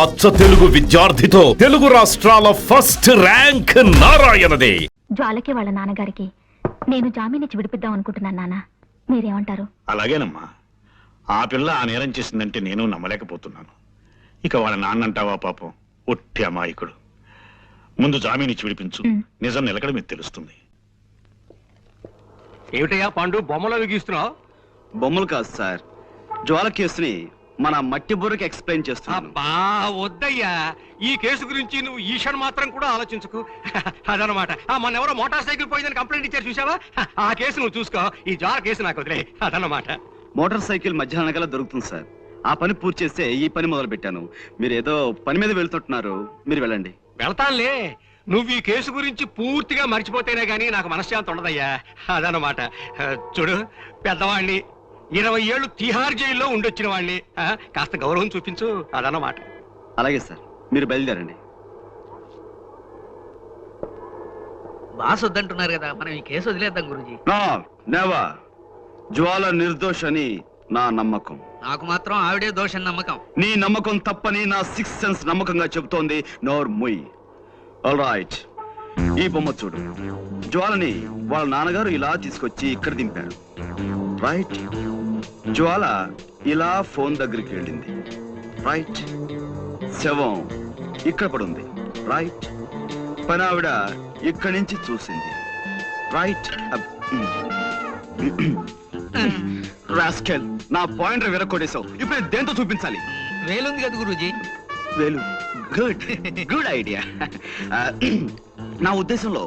అచ్చ తెలుగు విద్యార్థితో తెలుగు రాష్ట్రాల first rank నారాయణదే. జ్వాలకి వాళ్ళ నాన్నగారికి నేను జామీన్ ఇచ్చి విడిపిద్దాం అనుకుంటున్నాను నాన్న, మీరేమంటారు? అలాగేనమ్మా. ఆ పిల్ల ఆ నేరం చేసిందంటే నేను నమ్మలేకపోతున్నాను. ఇక వాళ్ళ నాన్నంటావా పాపం, ఒట్టి అమాయకుడు. ముందు జామీన్ ఇచ్చి విడిపించు, నిజం నిలకడ మీకు తెలుస్తుంది. ఏమిటయ్యా పాండు బొమ్మలో గీస్తున్నావు? బొమ్మలు కాదు సార్, జ్వాల కేసుని మన మట్టి బుర్రకి ఎక్స్ప్లెయిన్ చేస్తున్నాను. అబ్బా వద్దయ్యా, ఈ కేసు గురించి నువ్వు ఈషన్ మాత్రం కూడా ఆలోచించుకు. అదనమాట. మొన్న ఎవరో మోటార్ సైకిల్ పోయిందని కంప్లైంట్ ఇచ్చారు చూసావా, ఆ కేసు నువ్వు చూసుకో, ఈ జ్వాల కేసు నాకు వదిలే. అదనమాట. మోటార్ సైకిల్ మధ్యాహ్నం కల్లా దొరుకుతుంది సార్. ఆ పని పూర్తి చేస్తే ఈ పని మొదలు పెట్టాను. మీరు ఏదో పని మీద వెళ్తుంటున్నారు, మీరు వెళ్ళండి. వెళ్తానులే, నువ్వు ఈ కేసు గురించి పూర్తిగా మర్చిపోతేనే గానీ నాకు మనశ్శాంతి ఉండదయ్యా. అదనమాట. చూడు, పెద్దవాణ్ణి 20 ఏళ్ళు తిహార్ జైల్లో ఉండొచ్చిన వాడిని, కాస్త గౌరవం చూపించు. అదనమాట. అలాగే సార్, మీరు బయలుదేరండి. బాస్ వద్దంటున్నారు కదా, మనం ఈ కేసు వదిలేద్దాం గురూజీ. నెవర్. జ్వాల నిర్దోష్ అని నా నమ్మకం. నాకు మాత్రం ఆవిడే దోషం నమ్మకం. నీ నమ్మకం తప్పని నా సిక్స్ సెన్స్ నమ్మకంగా చెబుతోంది. నోర్ ముయ్. ఆల్ రైట్, ఈ బొమ్మ చూడు. జ్వాలని వాళ్ళ నాన్నగారు ఇలా తీసుకొచ్చి ఇక్కడ దింపాడు. రైట్. జ్వాల ఇలా ఫోన్ దగ్గరికి వెళ్ళింది. రైట్. శవం ఇక్కడ పడుంది. రైట్. పనావిడ ఇక్కడి నుంచి చూసింది. రైట్. రాస్కెల్, నా పాయింటర్ విరక్కొడేశావు. ఇప్పుడు నేను దేంతో చూపించాలి? వేలుంది కదా గురూజీ. వేలు. Good good idea. నా ఉద్దేశంలో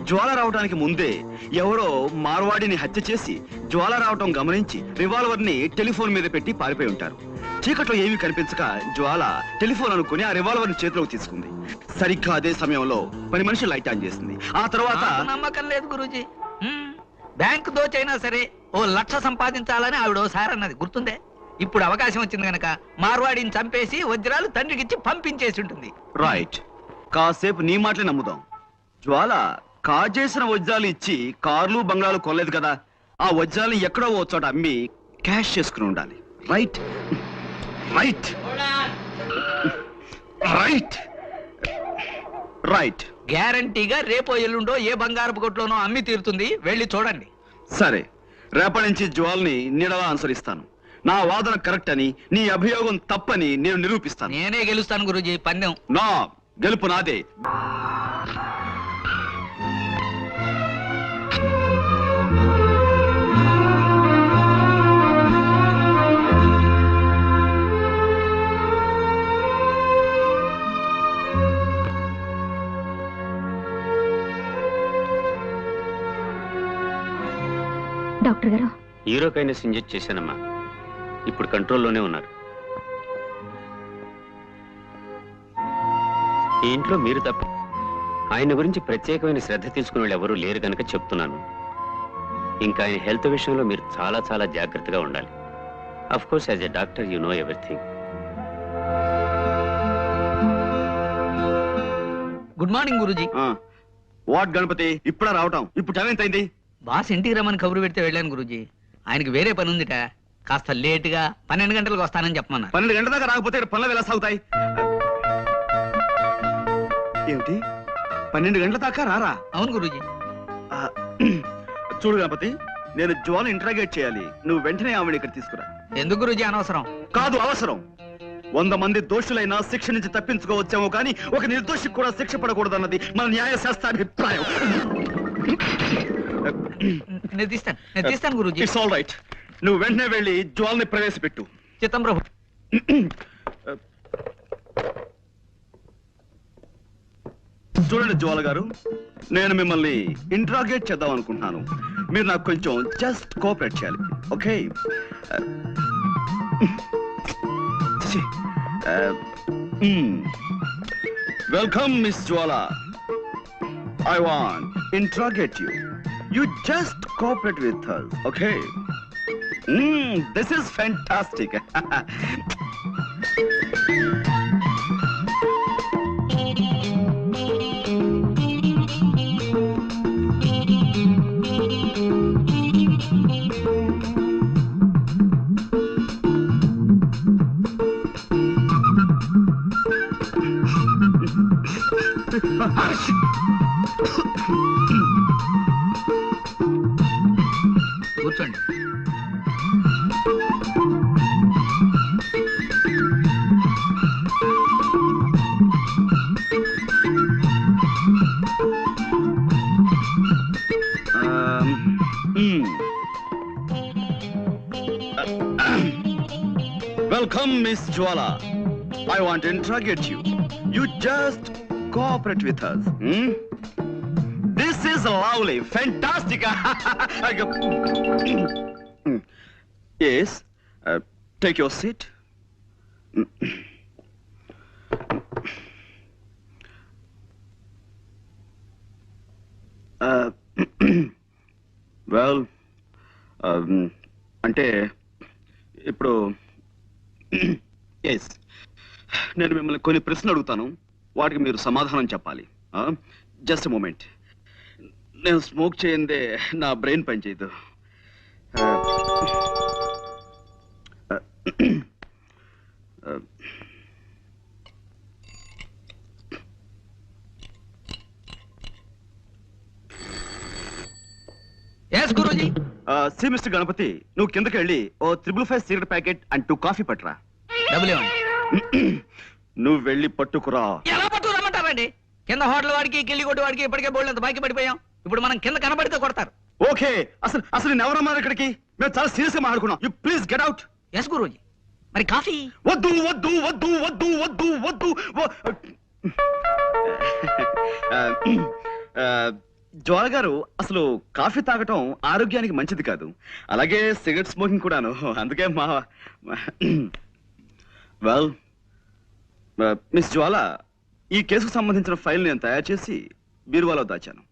జ్వాల రావడానికి ముందే ఎవరో మార్వాడిని హత్య చేసి జ్వాల రావటం గమనించి రివాల్వర్ ని టెలిఫోన్ మీద పెట్టి పారిపోయి ఉంటారు. చీకట్లో ఏమీ కనిపించక జ్వాల టెలిఫోన్ అనుకుని ఆ రివాల్వర్ ని చేతిలోకి తీసుకుంది. సరిగ్గా అదే సమయంలో పని మనిషి లైట్ ఆన్ చేసింది. ఆ తర్వాత నాకు నమ్మకం లేదు గురూజీ. బ్యాంకు దోచైనా సరే ఓ 1,00,000 సంపాదించాలని ఆవిడ ఓసారి అన్నది గుర్తుందే. ఇప్పుడు అవకాశం వచ్చింది గనక మార్వాడిని చంపేసి వజ్రాలు తండ్రికిచ్చి పంపించేసి ఉంటుంది. రైట్. కాసేపు నీ మాటలే నమ్ముదాం. జ్వాల కాజేసిన వజ్రాలు ఇచ్చి కార్లు బంగ్లాలు కొనలేదు కదా, ఆ వజ్రాలను ఎక్కడో ఓ చోట అమ్మి క్యాష్ చేసుకుని ఉండాలి. Right right right right. గ్యారంటీగా రేపో ఎల్లుండో ఏ బంగారపు కొట్లోనో అమ్మి తీరుతుంది, వెళ్ళి చూడండి. సరే, రేపటి నుంచి జ్వాల్ని నీడలా అనుసరిస్తాను. నా వాదన కరెక్ట్ అని, నీ అభియోగం తప్పని నేను నిరూపిస్తాను. నేనే గెలుస్తాను గురూజీ, పందెం. నా గెలుపు నాదే. డాక్టర్ గారు, హీరోకైనస్ ఇంజెక్ట్ చేశానమ్మా. ఇప్పుడు కంట్రోల్లోనే ఉన్నారు. ఈ ఇంట్లో మీరు తప్ప ఆయన గురించి ప్రత్యేకమైన శ్రద్ధ తీసుకునే వాళ్ళు ఎవరూ లేరు కనుక చెప్తున్నాను. ఇంకా ఆయన హెల్త్ విషయంలో మీరు చాలా చాలా జాగ్రత్తగా ఉండాలి. Of course as a doctor you know everything. Good morning guruji. What Ganapati, ఇప్పుడా రావటం? ఇప్పుడు టైం ఎంత అయింది? బాస్ ఇంటికి రమ్మని కబురు పెడితే వెళ్ళాను గురూజీ. ఆయనకి వేరే పని ఉందిట, కాస్త లేటుగా 12 గంటలకు వస్తానని చెప్పమన్నారు. 12 గంటల దాకా రాకపోతే పనులు ఎలా సాగుతాయి? ఏమిటి, 12 గంటల దాకా రారా? అవును గురూజీ. చూడు గణపతి, నేను జ్వాల ఇంటరాగేట్ చేయాలి. నువ్వు వెంటనే ఆవిడ ఇక్కడ తీసుకురా. ఎందుకు గురూజీ అనవసరం? కాదు, అవసరం. 100 మంది దోషులైనా శిక్ష నుంచి తప్పించుకోవచ్చేమో కానీ ఒక నిర్దోషికి కూడా శిక్ష పడకూడదన్నది మన న్యాయశాస్త్రాభిప్రాయం. నేను తీస్తాను గురూజీ. It's all right. నువ్వు వెంటనే వెళ్ళి జ్వాల్ని ప్రవేశపెట్టు. చిత్తం ప్రభు. చూడండి జ్వాల గారు, నేను మిమ్మల్ని ఇంట్రాగేట్ చేద్దాం అనుకుంటున్నాను. మీరు నాకు కొంచెం జస్ట్ కోఆపరేట్ చేయాలి, okay? Welcome miss Jwala. I want interrogate you. You just cooperate with us, okay? This is fantastic. కూర్చోండి. Welcome, Miss Jwala. I want to interrogate you. You just cooperate with us. This is lovely, fantastic. Yes, take your seat. Well, అంటే ఇప్పుడు yes నేను మిమ్మల్ని కొన్ని ప్రశ్నలు అడుగుతాను, వాటికి మీరు సమాధానం చెప్పాలి. Just moment. నేను స్మోక్ చేయందే నా బ్రెయిన్ పనిచేయదు. Yes guruji. See mister Ganapati, నువ్వు కిందకి వెళ్ళి ఓ 555 సిగరెట్ ప్యాకెట్ అండ్ 2 కాఫీ పట్టురా. డబ్బులు ఇవ్వండి. నువ్వు వెళ్ళి పట్టుకురా. ఎలా పట్టు రమ్మంటారండి? కింద హోటల్ వాడికి కిల్లి కొట్టు వాడికి ఇప్పటికే బోల్డ్ అంత బాకీ పడిపోయాం. ఇప్పుడు మనం కింద కనబడితే కొడతారు. ఓకే, అసలు నేను ఎవరన్నారు ఇక్కడికి? మేము చాలా సీరియస్ గా మాట్లాడుకున్నాం. You please get out. Yes guruji. మరి కాఫీ? వద్దు వద్దు వద్దు వద్దు వద్దు వద్దు. జ్వాల గారు, అసలు కాఫీ తాగటం ఆరోగ్యానికి మంచిది కాదు, అలాగే సిగరెట్ స్మోకింగ్ కూడాను. అందుకే వెల్ మిస్ జ్వాల, ఈ కేసుకు సంబంధించిన ఫైల్ నేను తయారు చేసి బీరువాలో దాచాను.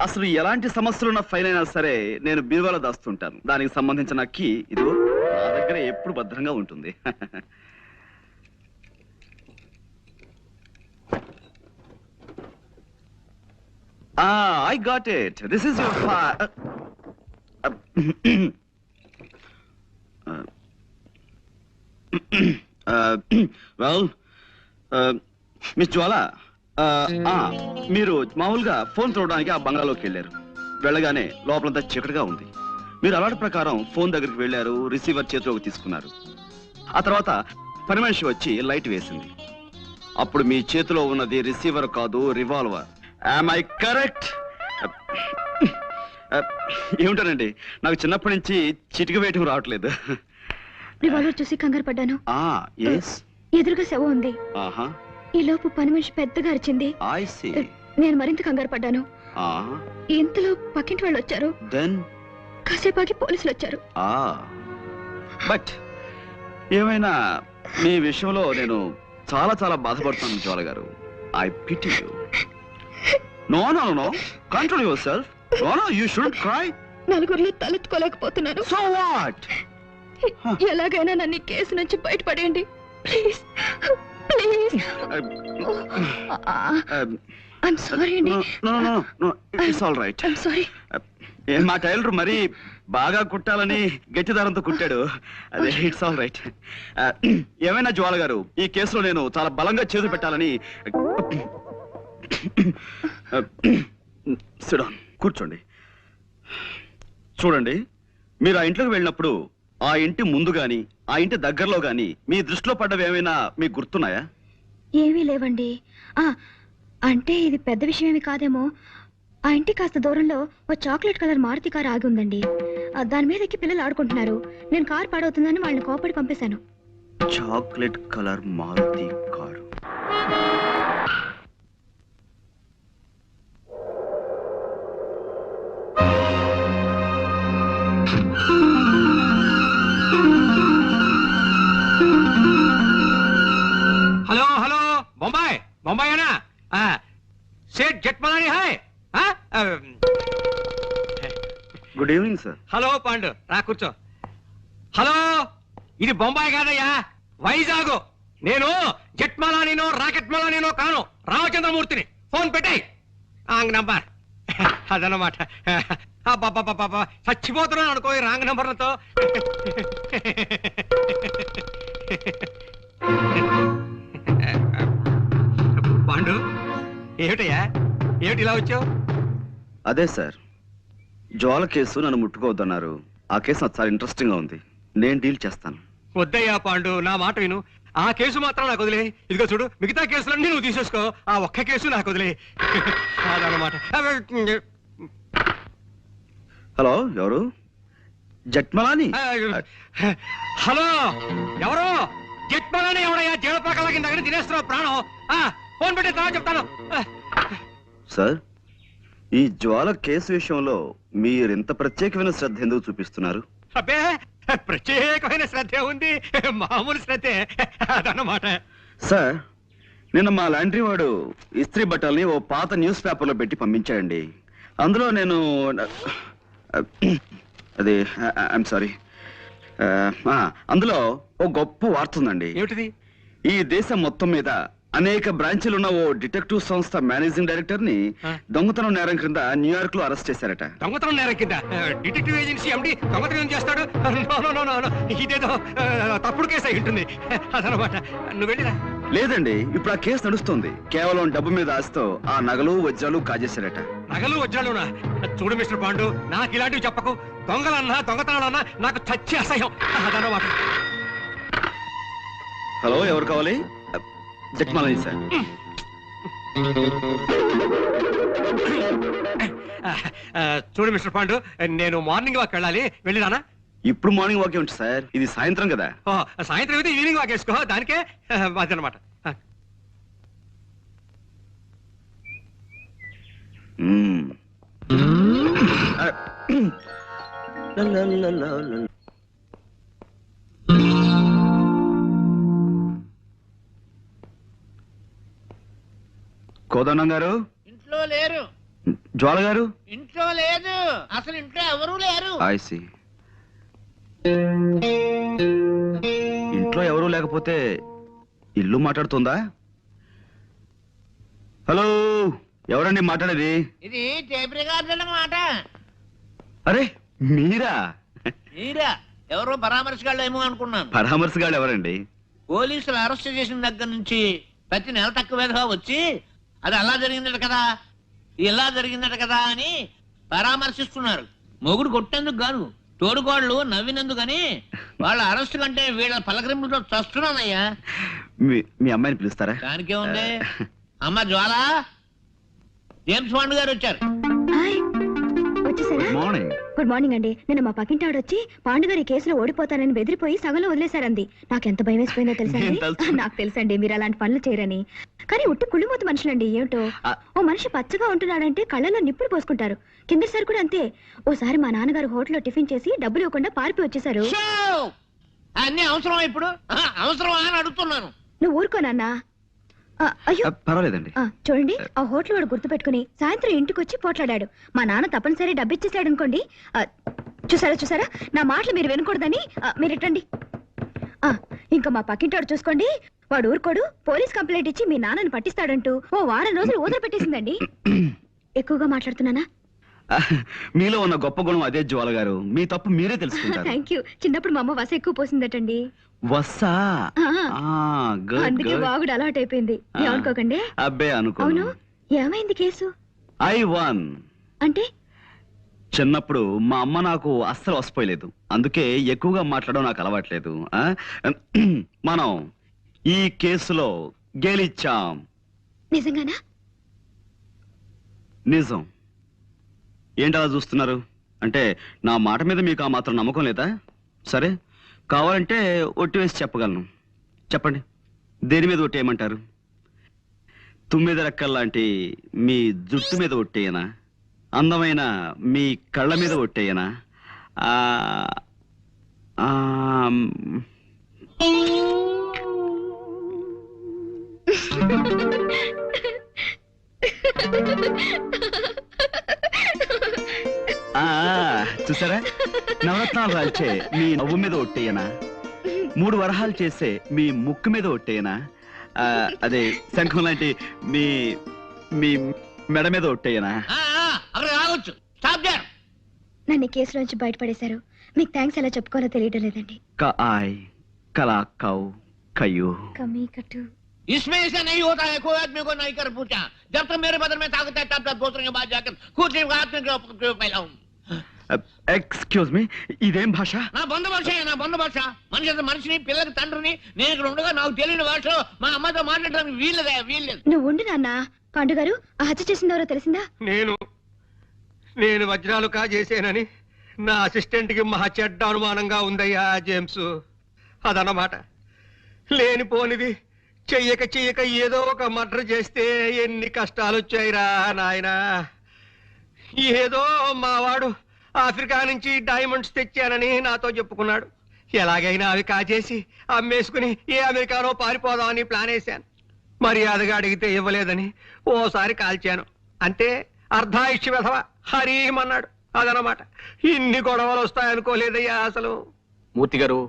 అసలు ఎలాంటి సమస్యలున్న ఫైల్ అయినా సరే నేను బీరువాలో దాస్తుంటాను. దానికి సంబంధించిన కీ ఇదిగో నా దగ్గర ఎప్పుడు భద్రంగా ఉంటుంది. I got it. This is your file. Well, Miss Jwala, మీరు మామూలుగా ఫోన్ చూడడానికి ఆ బంగ్లాలోకి వెళ్ళారు. వెళ్ళగానే లోపలంతా చీకటిగా ఉంది. మీరు అలవాటు ప్రకారం ఫోన్ దగ్గరికి వెళ్ళారు, రిసీవర్ చేతిలోకి తీసుకున్నారు. ఆ తర్వాత పని మనిషి వచ్చి లైట్ వేసింది. అప్పుడు మీ చేతిలో ఉన్నది రిసీవర్ కాదు, రివాల్వర్. Am I correct? ఏమిటానండి, నాకు చిన్నప్పటి నుంచి చిటిక వేయటం రావట్లేదు. రివాల్వర్ చూసి కంగారు పడ్డాను. ఎదురుగా శవం ఉంది. ఈ లోపు పని మనిషి పెద్దగా అరిచింది. నేను మరింత కంగారు పడ్డాను. ఇంతలో పక్కింటి వాళ్ళు వచ్చారు. కాసేపాకి పోలీసులు వచ్చారు. బట్ ఏమైనా మీ విషయంలో నేను చాలా చాలా బాధపడుతున్నాను జ్వాల గారు. I pity you. No, control yourself. No, you shouldn't cry. నలుగురిలో తలెత్తుకోలేకపోతున్నాను. So what? ఎలాగైనా నన్ను ఈ కేసు నుంచి బయటపడేయండి ప్లీజ్. ప్లీజ్. I'm sorry అండి. No, it's all right. I'm sorry. మా టైలర్ మరి బాగా కుట్టాలని గట్టి దారంతో కుట్టాడు. అదే ఇట్స్ ఆల్ రైట్. ఏమైనా జ్వాల గారు, ఈ కేసులో నేను చాలా బలంగా చేతులు పెట్టాలని. కూర్చోండి. చూడండి, మీరు ఆ ఇంట్లోకి వెళ్ళినప్పుడు ఆ ఇంటి ముందు గాని ఆ ఇంటి దగ్గరలో గాని మీ దృష్టిలో పడ్డవి ఏమైనా మీకు గుర్తున్నాయా? ఏమీ లేవండి. అంటే ఇది పెద్ద విషయం ఏమి కాదేమో. ఆ ఇంటి కాస్త దూరంలో ఓ చాక్లెట్ కలర్ మారుతి కారు ఆగి ఉందండి. దాని మీద ఎక్కి పిల్లలు ఆడుకుంటున్నారు. నేను కారు పాడవుతుందని వాళ్ళని కోపడి పంపేశాను. Chocolate colour Maruti car. Hello hello, బొంబాయేనా? Seth Jethmalani hi. Good evening sir. Hello Pandu, రా కూర్చో. హలో, ఇది బొంబాయి కాదయ్యా, వైజాగ్. నేను జట్మలానినో రాకెట్మలానినో కాను, రామచంద్రమూర్తిని. ఫోన్ పెట్టాయి రాంగ్ నంబర్. అదన్నమాట. చచ్చిపోతున్నాను అనుకో ఈ రాంగ్ నంబర్లతో. పాండు, ఏమిటయ్యా ఏమిటి ఇలా వచ్చావు? అదే సార్, జ్వాల కేసు నన్ను ముట్టుకోవద్దన్నారు. ఆ కేసు నాకు చాలా ఇంట్రెస్టింగ్ గా ఉంది. నేను డీల్ చేస్తాను. వద్దయ్యా పాండు, నా మాట విను. ఆ కేసు మాత్రం నాకు వదిలే. ఇదిగో చూడు, మిగతా కేసులన్నీ నువ్వు తీసేసుకో, ఆ ఒక్క కేసు నాకు వదిలే. అదనమాట. హలో, ఎవరు? జట్మలాని? హలో, ఎవరు? జట్మలని ఎవడయ్యా? జీవపాకల కింద దగ్గర తినేస్తున్నావు ప్రాణం. ఫోన్ పెట్టి తర్వాత చెప్తాను. సార్, ఈ జ్వాల కేసు విషయంలో మీరు ఎంత ప్రత్యేకమైన శ్రద్ధ ఎందుకు చూపిస్తున్నారు? అబ్బే, ప్రత్యేకమైన శ్రద్ధ ఉంది, మామూలు శ్రద్ధే అదన్నమాట. సార్, నిన్న మా లాండ్రీ వాడు ఇస్త్రీ బట్టల్ని ఓ పాత న్యూస్ పేపర్లో పెట్టి పంపించాడండి. అందులో నేను అది ఐఎమ్ సారీ, అందులో ఓ గొప్ప వార్త ఉందండి. ఏమిటిది? ఈ దేశం మొత్తం మీద అనేక బ్రాంచీలు ఉన్న ఓ డిటెక్టివ్ సంస్థ మేనేజింగ్ డైరెక్టర్ ని దొంగతనం నేరం క్రింద న్యూయార్క్ లో అరెస్ట్ చేశారట. దొంగతనం నేరం కింద డిటెక్టివ్ ఏజెన్సీ ఎండి దొంగతనం చేస్తాడు? ఇదేదో తప్పుడు కేసు అయి ఉంటుంది అదనమాట. నువ్వు వెళ్ళిరా. లేదండి, ఇప్పుడు ఆ కేసు నడుస్తుంది. కేవలం డబ్బు మీద ఆశతో ఆ నగలు వజ్రాలు కాజేశారట. నగలు వజ్రాలునా? చూడు మిస్టర్ పాండు, నాకు ఇలాంటివి చెప్పకు. దొంగలన్నా దొంగతనాలన్నా నాకు చచ్చి అసహ్యం అదనమాట. హలో, ఎవరు కావాలి? జట్మలాని సార్. చూడు మిస్టర్ పాండు, నేను మార్నింగ్ వాక్ వెళ్ళాలి, వెళ్ళిరానా? ఇప్పుడు మార్నింగ్ వాక్ ఏమిటి సార్? ఇది సాయంత్రం కదా. సాయంత్రం అయితే ఈవినింగ్ వాక్ వేసుకో, దానికే అదనమాట. కోదండం గారు ఇంట్లో లేరు. జ్వాల గారు ఇంట్లో లేదు, అసలు ఇంట్లో ఎవరూ లేరు. ఐసి, ఇంట్లో ఎవరూ లేకపోతే ఇల్లు మాట్లాడుతుందా? హలో, ఎవరండి మాట్లాడేది? ఇది టేప్ రికార్డుల మాట. అరే మీరా? మీరా? ఎవరో పరామర్శగాళ్ళు ఏమో అనుకున్నాను. పరామర్శగాళ్ళు ఎవరండి? పోలీసులు అరెస్ట్ చేసిన దగ్గర నుంచి ప్రతి నెల తక్కువగా వచ్చి అది అలా జరిగిందట కదా, ఇలా జరిగిందట కదా అని పరామర్శిస్తున్నారు. మొగుడు కొట్టేందుకు కాదు, తోడుకోళ్ళు నవ్వినందుకని. వాళ్ళ అరెస్ట్ కంటే వీళ్ళ పలకరింపులతో చస్తున్నానయ్యా. మీ అమ్మాయిని పిలుస్తారా? దానికే ఉంది. అమ్మ జ్వాల, జేమ్స్ బాండ్ గారు వచ్చారు. హాయ్, వచ్చేసారా? మార్నింగ్. గుడ్ మార్నింగ్ అండి. నిన్న మా పక్కింటి ఆవిడ వచ్చి పాండు గారి కేసులో ఓడిపోతానని బెదిరిపోయి సగంలో వదిలేశారంది. నాకు ఎంత భయం వేసిపోయిందో తెలుసా అండి? నాకు తెలుసండి మీరు అలాంటి పనులు చేయరని. కానీ ఉట్టి కుళ్ళిమూత మనుషులండి. ఏమిటో, ఓ మనిషి పచ్చగా ఉంటున్నాడంటే కళ్ళలో నిప్పులు పోసుకుంటారు. కిందసారి కూడా అంతే. ఓసారి మా నాన్నగారు హోటల్లో టిఫిన్ చేసి డబ్బులు ఇవ్వకుండా పారిపోయి వచ్చేసారు. అన్ని అవసరమా ఇప్పుడు? అవసరమా అని అడుగుతున్నాను. నువ్వు ఊరుకోనన్నా. అయ్యో పర్వాలేదండి. చూడండి, ఆ హోటల్ వాడు గుర్తు పెట్టుకుని సాయంత్రం ఇంటికి వచ్చి పోట్లాడాడు. మా నాన్న తప్పనిసరి డబ్బు ఇచ్చేసాడు అనుకోండి. చూసారా, నా మాటలు మీరు వినకూడదని మీరు ఇట్టండి. ఇంకా మా పక్కింటాడు చూసుకోండి, వాడు ఊరుకోడు. పోలీస్ కంప్లైంట్ ఇచ్చి మీ నాన్నని పట్టిస్తాడంటూ ఓ వారం రోజులు ఊదర పెట్టేసిందండి. ఎక్కువగా మాట్లాడుతున్నానా? మీలో ఉన్న గొప్ప గుణం అదే జ్వాల గారు. మీ తప్పు మీరే తెలుసుకుంటారు. Thank you. చిన్నప్పుడు మా అమ్మ వస ఎక్కువ పోసిందటండి. వస్సా? అందుకే బాగుడు అలవాటు అయిపోయింది. ఏమనుకోకండి. అబ్బే అనుకో. అవును, ఏమైంది కేసు? I one. అంటే చిన్నప్పుడు మా అమ్మ నాకు అస్సలు వసిపోయలేదు. అందుకే ఎక్కువగా మాట్లాడడం నాకు అలవాట్లేదు. మనం ఈ కేసులో గెలిచాం. నిజంగానా? నిజం. ఏంటలా చూస్తున్నారు? అంటే నా మాట మీద మీకు ఆ మాత్రం నమ్మకం లేదా? సరే, కావాలంటే ఒట్టి వేసి చెప్పగలను. చెప్పండి, దేని మీద ఒట్టేయమంటారు? తుమ్మిద రెక్కల్లాంటి మీ జుట్టు మీద ఒట్టేయనా? అందమైన మీ కళ్ళ మీద ఒట్టేయనా? చూసారా, నవరత్నాలు రాల్చే మీ నవ్వు మీద ఒట్టేయనా? 3 వరహాలు చేసే మీ ముక్కు మీద ఒట్టేయనా? అదే శంఖం లాంటి మీ మీ మెడ మీద ఒట్టేయనా? నన్ను కేసు నుంచి బయటపడేశారు. మీకు థ్యాంక్స్ ఎలా చెప్పుకోవాలో తెలియడం లేదండి. కలాకౌ కయ్యూ కమీ కట్టు इसमें ऐसा नहीं होता है, कोई आदमी को नहीं कर पूछा। जब तक मेरे बदन में ताकत है तब तक दूसरों के बाद जाकर कुछ हाथ में फैलाऊं। ఎక్స్క్యూజ్ మీ, ఇదేం భాష? నా బంధు భాష, నా బంధు భాష. మనిషి అంత మనిషిని, పిల్లకి తండ్రిని, నేను ఇక్కడ ఉండగా నాకు తెలియని భాషలో మా అమ్మతో మాట్లాడడానికి వీల్లేదు. నువ్వు ఉండు నాన్న. పాండు గారు, ఆ హత్య చేసిందెవరో తెలిసిందా? నేను వజ్రాలు కాజేసానని నా అసిస్టెంట్ కి మహా చెడ్డ అనుమానంగా ఉందయ్యా జేమ్స్. అదన్నమాట. లేనిపోనిది చెయ్యక ఏదో ఒక మర్డర్ చేస్తే ఎన్ని కష్టాలు వచ్చాయిరా నాయనా. ఏదో మావాడు ఆఫ్రికా నుంచి డైమండ్స్ తెచ్చానని నాతో చెప్పుకున్నాడు. ఎలాగైనా అవి కాజేసి అమ్మేసుకుని ఏ అమెరికానో పారిపోదామని ప్లాన్ వేశాను. మర్యాదగా అడిగితే ఇవ్వలేదని ఓసారి కాల్చాను. అంటే అర్ధాయుష్య వెధవ హరీమన్నాడు. అదనమాట. ఇన్ని గొడవలు వస్తాయనుకోలేదయ్యా అసలు. మూర్తి గారు,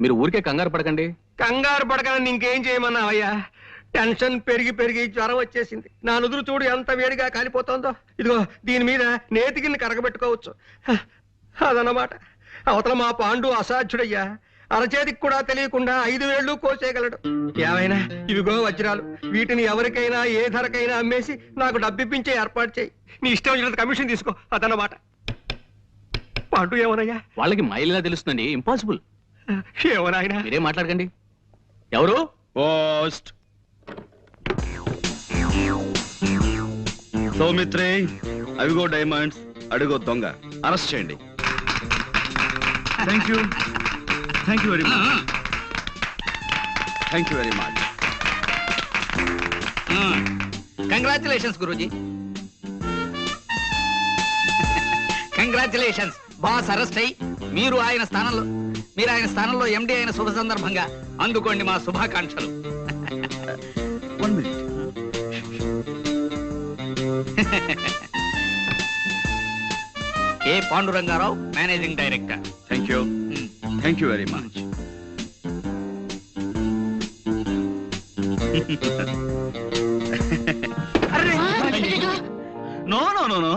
మీరు ఊరికే కంగారు పడకండి. కంగారు పడకని ఇంకేం చేయమన్నావయ్యా? టెన్షన్ పెరిగి జ్వరం వచ్చేసింది. నా నుదురు చూడు ఎంత వేడిగా కాలిపోతుందో. ఇదిగో దీని మీద నేతికిని కరగబెట్టుకోవచ్చు. అదన్నమాట. అవతల మా పాండు అసాధ్యుడయ్యా. అరచేతికి కూడా తెలియకుండా 5 వేళ్ళు కోసేయగలడు. ఏమైనా ఇవిగో వజ్రాలు. వీటిని ఎవరికైనా ఏ ధరకైనా అమ్మేసి నాకు డబ్బిప్పించే ఏర్పాటు చేయి. నీ ఇష్టం వచ్చినంత కమిషన్ తీసుకో. అదన్నమాట. పాండు ఏమోనయ్యా? వాళ్ళకి మైలుగా తెలుస్తుందండి. ఇంపాసిబుల్. ఏమోనాయనా? మీరేం మాట్లాడకండి. ఎవరు? పోస్ట్. సౌమిత్రి, అవిగో డైమండ్స్, అడుగో దొంగ. అరెస్ట్ చేయండి. Thank you very much. Thank you very much. Congratulations Guruji. Congratulations. Boss arrest అయ్యి మీరు ఆయన స్థానంలో ఎండి అయిన శుభ సందర్భంగా అందుకోండి మా శుభాకాంక్షలు. 1 minute. A Pandurangarao, managing director. Thank you very much. No no no no.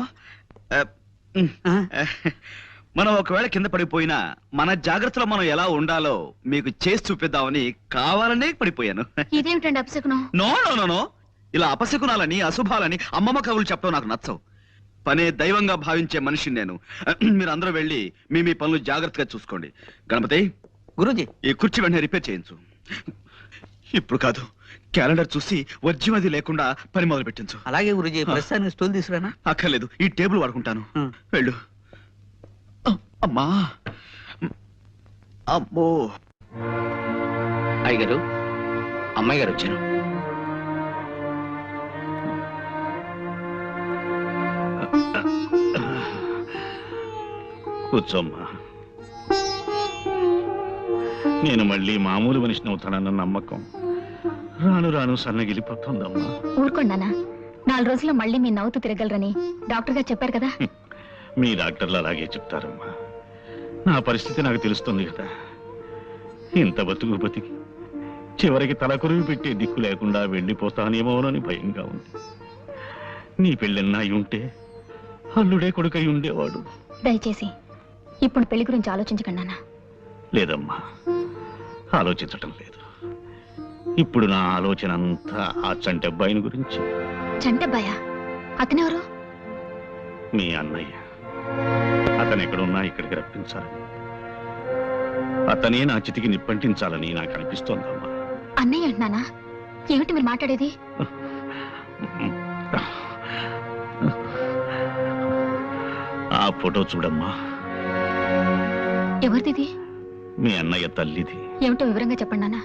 మనం ఒకవేళ కింద పడిపోయినా మన జాగ్రత్తలో మనం ఎలా ఉండాలో మీకు చేసి చూపిద్దామని కావాలనే పడిపోయాను. ఇదేమిటండి అపశకునం? No no no no. ఇలా అపశకునాలని, అశుభాలని అమ్మమ్మ కవులు చెప్పడం నాకు నచ్చవు. పనే దైవంగా భావించే మనిషిని నేను. మీరు అందరూ వెళ్ళి మీ పనులు జాగ్రత్తగా చూసుకోండి. గణపతి, గురూజీ, ఈ కుర్చీ వెంటనే రిపేర్ చేయించు. ఇప్పుడు కాదు, క్యాలెండర్ చూసి వజ్జమది లేకుండా పని మొదలు పెట్టించు. అలాగే గురూజీ. ప్రస్తుతానికి స్టూల్ తీసుకురానా? అక్కర్లేదు, ఈ టేబుల్ వాడుకుంటాను. వెళ్ళు. అమ్మా, అమ్మో. అయ్యగారు, అమ్మాయి గారు వచ్చారు. కూర్చోమ్మా. నేను మళ్ళీ మామూలు మనిషిని అవుతానన్న నమ్మకం రాను సన్నగిలిపోతుందమ్మా. ఊరుకోండానా. 4 రోజుల్లో మళ్ళీ మీ నవ్వుతూ తిరగలరని డాక్టర్ గారు చెప్పారు కదా. మీ డాక్టర్లు అలాగే చెప్తారమ్మా. నా పరిస్థితి నాకు తెలుస్తుంది కదా. ఇంత బతికి చివరికి తలకొరివి పెట్టే దిక్కు లేకుండా వెళ్ళిపోతానేమోనని భయంగా ఉంది. నీ పెళ్ళన్నా అయి ఉంటే అల్లుడే కొడుకై ఉండేవాడు. దయచేసి ఇప్పుడు పెళ్లి గురించి ఆలోచించకండి నాన్న. లేదమ్మా, ఆలోచించటం లేదు. ఇప్పుడు నా ఆలోచన అంతా ఆ చంటబ్బాయిని గురించి. చంటబ్బాయా? అతనెవరు? మీ అన్నయ్య. అతను ఎక్కడున్నా ఇక్కడికి రప్పించాలని, అతనే నా చితికి నిప్పంటించాలని నాకు అనిపిస్తోందమ్మా. అన్నయ్య అంటున్నానా? ఏమిటి మీరు మాట్లాడేది? ఆ ఫోటో చూడమ్మా. ఎవరిది? మీ అన్నయ్య తల్లిది. ఏమిటో వివరంగా చెప్పండి నాన్న.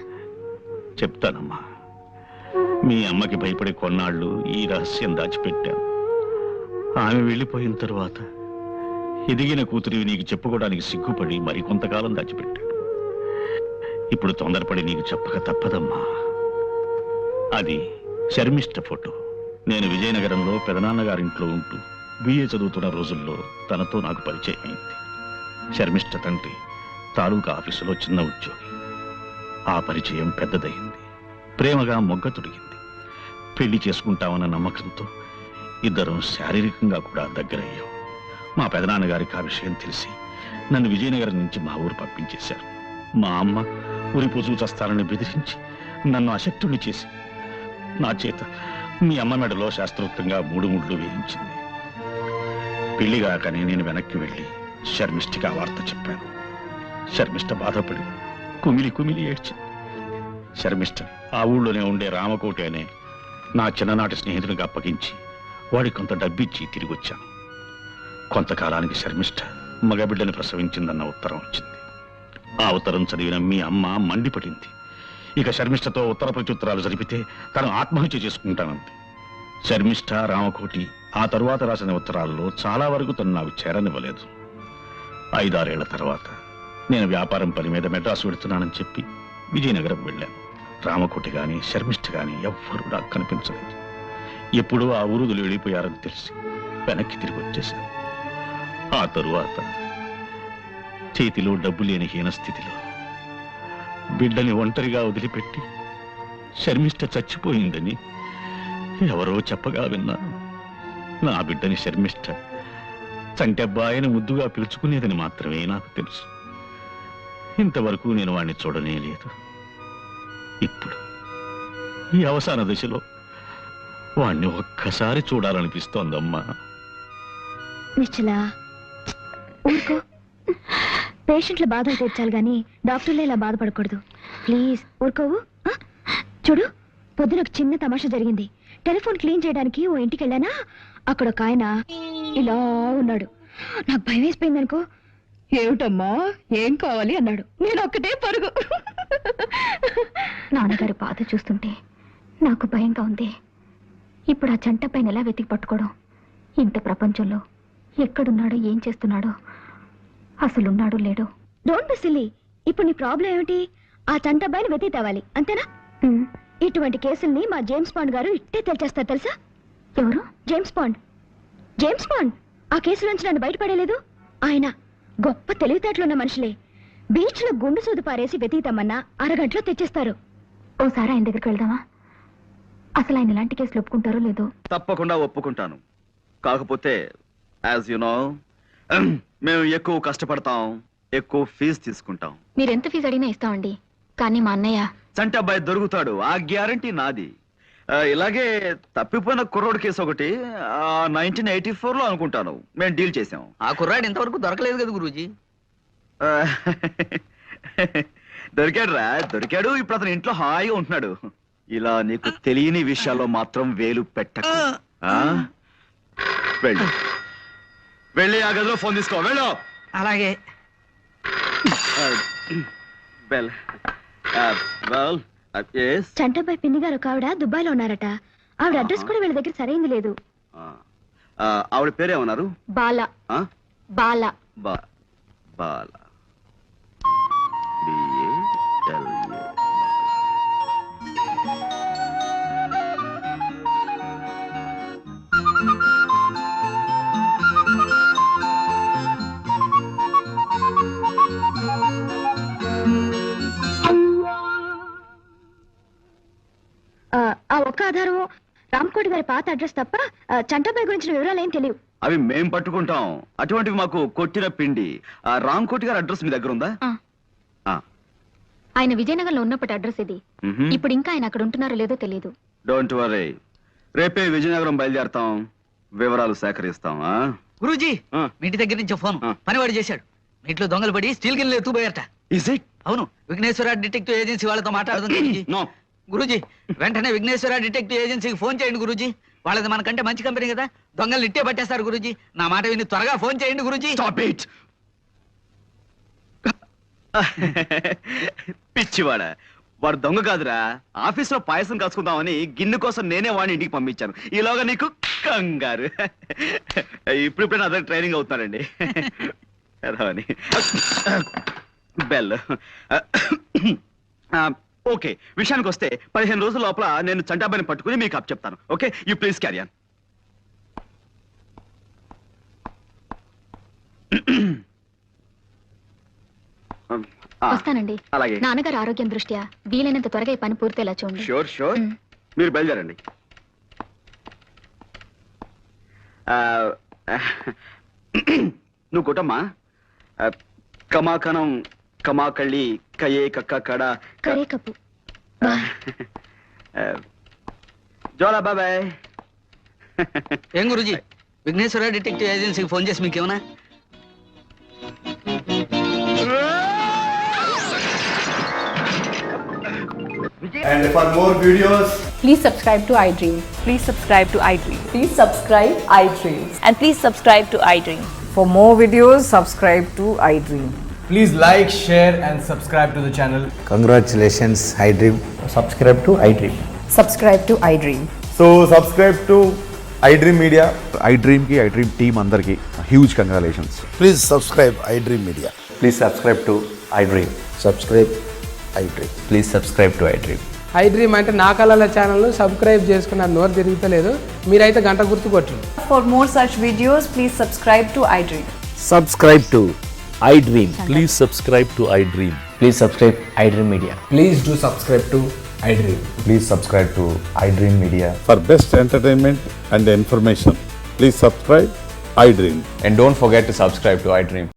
చెప్తానమ్మా. మీ అమ్మకి భయపడి కొన్నాళ్ళు ఈ రహస్యం దాచిపెట్టాను. ఆమె వెళ్ళిపోయిన తరువాత ఎదిగిన కూతురివి నీకు చెప్పుకోవడానికి సిగ్గుపడి మరికొంతకాలం దాచిపెట్టాడు. ఇప్పుడు తొందరపడి నీకు చెప్పక తప్పదమ్మా. అది శర్మిష్ట ఫోటో. నేను విజయనగరంలో పెదనాన్నగారింట్లో ఉంటూ బిఏ చదువుతున్న రోజుల్లో తనతో నాకు పరిచయం అయింది. శర్మిష్ట తండ్రి తాలూకా ఆఫీసులో చిన్న ఉద్యోగి. ఆ పరిచయం పెద్దదయింది. ప్రేమగా మొగ్గ తొడిగింది. పెళ్లి చేసుకుంటామన్న నమ్మకంతో ఇద్దరం శారీరకంగా కూడా దగ్గరయ్యాం. మా పెదనాన్నగారికి ఆ విషయం తెలిసి నన్ను విజయనగరం నుంచి మా ఊరు పంపించేశారు. మా అమ్మ ఉరి పొజు చస్తానని బెదిరించి నన్ను అశక్తుణ్ణి చేసి నా చేత మీ అమ్మ మెడలో శాస్త్రోక్తంగా 3 ముళ్ళు వేయించింది. పెళ్లిగాకని నేను వెనక్కి వెళ్ళి శర్మిష్ఠకి ఆ వార్త చెప్పాను. శర్మిష్ఠ బాధపడి కుమిలి ఏడ్చింది. శర్మిష్ఠ ఆ ఊళ్ళోనే ఉండే రామకోటి అనే నా చిన్ననాటి స్నేహితునికి అప్పగించి వాడికి కొంత డబ్బిచ్చి తిరిగి వచ్చాను. కొంతకాలానికి శర్మిష్ఠ మగబిడ్డని ప్రసవించిందన్న ఉత్తరం వచ్చింది. ఆ ఉత్తరం చదివిన మీ అమ్మ మండిపడింది. ఇక శర్మిష్ఠతో ఉత్తర ప్రత్యుత్తరాలు జరిపితే తను ఆత్మహత్య చేసుకుంటానంది. శర్మిష్ఠ, రామకోటి ఆ తరువాత రాసిన ఉత్తరాల్లో చాలా వరకు తను నాకు చేరనివ్వలేదు. 5-6 ఏళ్ల తర్వాత నేను వ్యాపారం పని మీద మెడ్రాసు వెడుతున్నానని చెప్పి విజయనగరం వెళ్ళాను. రామకోటి గాని శర్మిష్ఠ గాని ఎవ్వరూ నాకు కనిపించలేదు. ఎప్పుడూ ఆ ఊరుదులు వెళ్ళిపోయారని తెలిసి వెనక్కి తిరిగి వచ్చేశాను. ఆ తరువాత చేతిలో డబ్బు లేని హీన స్థితిలో బిడ్డని ఒంటరిగా వదిలిపెట్టి శర్మిష్ఠ చచ్చిపోయిందని ఎవరో చెప్పగా విన్నాను. నా బిడ్డని శర్మిష్ఠ చంటెబ్బాయని ముద్దుగా పిలుచుకునేదని మాత్రమే నాకు తెలుసు. ఇంతవరకు నేను వాణ్ణి చూడనే లేదు. ఇప్పుడు ఈ అవసాన దశలో వాణ్ణి ఒక్కసారి చూడాలనిపిస్తోందమ్మా. నిశ్చలా ఊరుకో. పేషెంట్ల బాధలు తీర్చాలి గాని డాక్టర్లే ఇలా బాధపడకూడదు. ప్లీజ్ ఊరుకోవు. చూడు, పొద్దున ఒక చిన్న తమాషా జరిగింది. టెలిఫోన్ క్లీన్ చేయడానికి ఓ ఇంటికి వెళ్ళానా, అక్కడ ఒక ఆయన ఇలా ఉన్నాడు. నాకు భయం వేసిపోయింది అనుకో. ఏమిటమ్మా ఏం కావాలి అన్నాడు. నేను ఒక్కటే పరుగు. నాన్నగారి బాధ చూస్తుంటే నాకు భయంగా ఉంది. ఇప్పుడు ఆ జంట పైన ఎలా వెతికి పట్టుకోవడం? ఇంత ప్రపంచంలో ఎక్కడున్నాడో, ఏం చేస్తున్నాడో, అసలున్నాడు లేడు. Don't be silly. ఇప్పుడు నీ ప్రాబ్లం ఏమిటి? ఆ చంటబ్బాయిని వెతికి తేవాలి, అంతేనా? ఇటువంటి కేసుల్ని మా జేమ్స్ బాండ్ గారు ఇట్టే తెలిచేస్తారు తెలుసా? ఎవరు? James bond. జేమ్స్ బాండ్ ఆ కేసులోంచి నన్ను బయటపడలేదు. ఆయన గొప్ప తెలివితేటలున్న మనుషులే. బీచ్ లో గుండు సూది పారేసి వెతీతమ్మన్నా అరగంటలో తెచ్చేస్తారు. ఓసారి ఆయన దగ్గరికి వెళ్దామా? అసలు ఆయన ఇలాంటి కేసులు ఒప్పుకుంటారో లేదో. తప్పకుండా ఒప్పుకుంటాను. కాకపోతే యాజ్ యు నో మేము ఎక్కువ కష్టపడతాం, ఎక్కువ ఫీజు తీసుకుంటాం. మీరెంత ఫీజు అడిగినా ఇస్తామండి. కానీ మా అన్నయ్య చంటి అబ్బాయి దొరుకుతాడు, ఆ గ్యారంటీ నాది. ఇలాగే తప్పిపోయిన కుర్రోడు కేసు ఒకటి 1984లో అనుకుంటాను మేము డీల్ చేసాం. ఆ కుర్రాడు ఇంతవరకు దొరకలేదు కదా గురూజీ. దొరికాడు. ఇప్పుడు అతను ఇంట్లో హాయిగా ఉంటున్నాడు. ఇలా నీకు తెలియని విషయాల్లో మాత్రం వేలు పెట్టకు. వెళ్ళి ఆ గదిలో ఫోన్ తీసుకో. వెళ్ళు. అలాగే. చంటబ్బాయి పిన్ని గారు ఒక ఆవిడ దుబాయ్ లో ఉన్నారట. ఆవిడ అడ్రస్ కూడా వీళ్ళ దగ్గర సరైంది లేదు. ఆవిడ పేరేమన్నారు? బాలా. బాలా. బాలా. ఆ ఒక్క ఆధారం రామకోటి గారి పాత అడ్రస్ తప్ప చంటబ్బాయి గురించిన వివరాలు ఏం తెలియవు. అవి మేం పట్టుకుంటాం. అటువంటివి మాకు కొట్టిన పిండి. రామకోటి గారి అడ్రస్ మీ దగ్గర ఉందా? ఆయన విజయనగరంలో ఉన్నప్పటి అడ్రస్ ఇది. ఇప్పుడు ఇంకా ఆయన అక్కడ ఉంటున్నారో లేదో తెలియదు. డోంట్ వరీ, రేపే విజయనగరం బయలుదేరతాం, వివరాలు సేకరిస్తాం. గురూజీ, మీ ఇంటి దగ్గర నుంచి ఫోన్ పనివాడు చేశాడు. మీ ఇంట్లో దొంగలు పడి స్టీల్ గిన్నెలు ఎత్తుపోయారట. Is it? అవును, విఘ్నేశ్వర డిటెక్టివ్ ఏజెన్సీ వాళ్ళతో మాట్లాడుతుంది. నో గురూజీ, వెంటనే విఘ్నేశ్వర డిటెక్టివ్ ఏజెన్సీకి ఫోన్ చేయండి గురూజీ. వాళ్ళది మనకంటే మంచి కంపెనీ కదా, దొంగలు ఇట్టే పట్టేస్తారు గురూజీ. నా మాట విని త్వరగా ఫోన్ చేయండి గురూజీ. Stop it. పిచ్చివాడా, వాడు దొంగ కాదురా. ఆఫీస్ లో పాయసం కాసుకుందామని గిన్నె కోసం నేనే వాడిని ఇంటికి పంపించాను. ఈలోగా నీకు కంగారు. ఇప్పుడిప్పుడే అదే ట్రైనింగ్ అవుతున్నాడండి. బెల్. ఓకే, విషయానికి వస్తే 15 రోజుల లోపల నేను చంటాబాయిని పట్టుకుని మీకు అప్ చెప్తాను. Okay, you please carry on. వస్తానండి. అలాగే. నాన్నగారు ఆరోగ్యం దృష్ట్యా వీలైనంత త్వరగా ఈ పని పూర్తయ్యేలా చూడండి. Sure sure. మీరు బయలుదేరండి. నువ్వు కొట్టమ్మా. కమాకణం కమాకళ్ళి కయే కక్క కడ కరే కప్పు. జ్వాల బాబాయ్. ఏం గురుజీ, విఘ్నేశ్వర డిటెక్టివ్ ఏజెన్సీకి ఫోన్ చేసి మీకేమన్నా? And for more videos, Please subscribe to iDream. Please subscribe to iDream. Please subscribe iDream. And please subscribe to iDream. For more videos, subscribe to iDream. please like, share, and subscribe to the channel. Congratulations, iDream. Subscribe to iDream. Subscribe to iDream. So subscribe to iDream Media. iDream ki iDream team andarki huge congratulations. Please subscribe iDream Media. Please subscribe to iDream. Subscribe iDream. Please subscribe to iDream. iDream అంటే నా కళల channel subscribe చేసుకున్నారు, నోరు తిరుగుతలేదు. మీరైతే గంట గుర్తు కొట్టండి. For more such videos, please subscribe to iDream. Subscribe to iDream. Please subscribe to iDream. Please subscribe iDream Media. Please do subscribe to iDream. Please subscribe to iDream Media. For best entertainment and information, please subscribe iDream. And don't forget to subscribe to iDream.